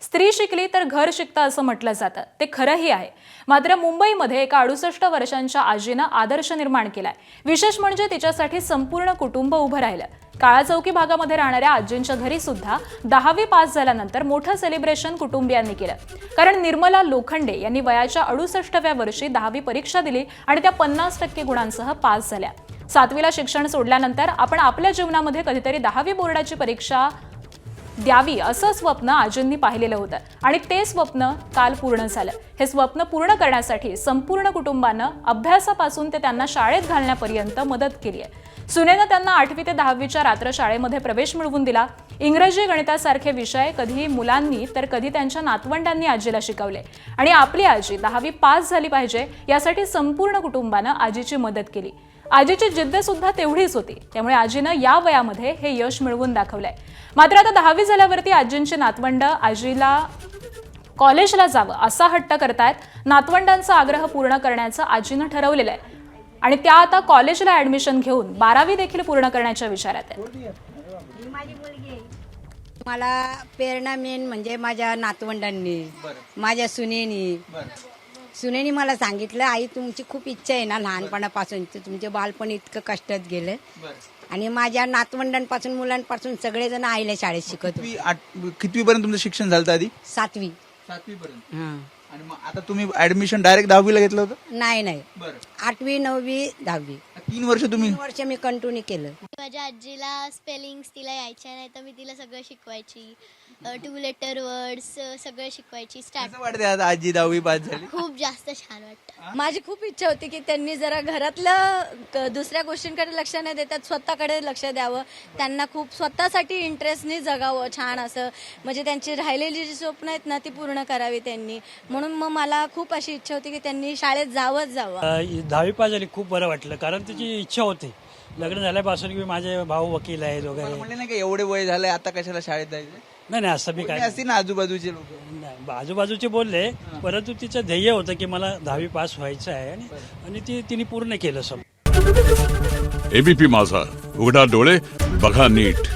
स्त्री शिकली तर घर शिकतं असं म्हटलं जातं, ते खरंही आहे. मात्र मुंबईमध्ये एका 68 वर्षांच्या आजीनं आदर्श निर्माण केलाय. विशेष म्हणजे तिच्यासाठी संपूर्ण कुटुंब उभं राहिलं. काळाचौकी भागामध्ये राहणाऱ्या आजींच्या घरी सुद्धा 10वी पास झाल्यानंतर मोठं सेलिब्रेशन कुटुंबियांनी केलं. कारण निर्मला लोखंडे यांनी वयाच्या 68व्या वर्षी 10वी परीक्षा दिली आणि त्या 50% गुणांसह पास झाल्या. 7वीला शिक्षण सोडल्यानंतर आपण आपल्या जीवनामध्ये कधीतरी 10वी बोर्डाची परीक्षा द्यावी असं स्वप्न आजींनी पाहिलेलं होतं आणि ते स्वप्न काल पूर्ण झालं. हे स्वप्न पूर्ण करण्यासाठी संपूर्ण कुटुंबानं अभ्यासापासून ते त्यांना शाळेत घालण्यापर्यंत मदत केली आहे. सुनेनं त्यांना 8वी ते 10वीच्या रात्र शाळेमध्ये प्रवेश मिळवून दिला. इंग्रजी गणितासारखे विषय कधी मुलांनी तर कधी त्यांच्या नातवंडांनी आजीला शिकवले आणि आपली आजी 10वी पास झाली पाहिजे यासाठी संपूर्ण कुटुंबानं आजीची मदत केली. आजीची जिद्द सुद्धा तेवढीच होती, त्यामुळे आजीनं या वयामध्ये हे यश मिळवून दाखवलंय. मात्र आता 10वी झाल्यावरती आजींची नातवंड आजीला कॉलेजला जावं असा हट्ट करतायत. नातवंडांचा आग्रह पूर्ण करण्याचं आजीनं ठरवलेलं आहे आणि त्या आता कॉलेजला ऍडमिशन घेऊन 12वी देखील पूर्ण करण्याच्या विचारात आहेत. मला प्रेरणा मेन म्हणजे माझ्या नातवंडांनी, माझ्या सुनेनी मला सांगितलं, आई तुमची खूप इच्छा आहे ना लहानपणापासून, तुमचे बालपण इतकं कष्टात गेलं आणि माझ्या नातवंडांपासून मुलांपासून सगळेजण आईला शाळेत शिकत होते. कितवी पर्यंत तुमचं शिक्षण झालं आधी? 7वी. 7वी पर्यंत. आणि मग आता तुम्ही ऍडमिशन डायरेक्ट 10वीला घेतलं होतं? नाही, 8वी 9वी 10वी 3 वर्ष तुम्ही? 3 वर्ष मी कंटिन्यू केलं. माझ्या आजीला स्पेलिंग्स तिला यायच्या नाही तर मी तिला सगळं शिकवायची. 2 लेटर वर्ड्स सगळं शिकवायची. कसं वाटतंय आता आजी 10वी पास झाली? खूप जास्त छान वाटतं. माझी खूप इच्छा होती की त्यांनी जरा घरातलं दुसऱ्या गोष्टींकडे लक्ष न देतात स्वतःकडे लक्ष द्यावं. त्यांना खूप स्वतःसाठी इंटरेस्टने जगावं छान असं, म्हणजे त्यांची राहिलेली जी स्वप्न आहेत ना ती पूर्ण करावी त्यांनी. म्हणून मग मला खूप अशी इच्छा होती की त्यांनी शाळेत जावं. 10वी पास झाली, खूप बरं वाटलं. कारण त्याची इच्छा होती. लग्न झाल्यापासून की माझे भाऊ वकील आहेत वगैरे. म्हणले नाही का एवढे वय झालंय आता कशाला शाळेत जायचं? नाही असं मी काय असते ना आजूबाजूचे लोक. नाही, आजूबाजूचे बोलले, परंतु तिचं ध्येय होतं की मला 10वी पास व्हायचं आहे आणि तिने पूर्ण केलं सब. एबीपी माझा, उघडा डोळे बघा नीट.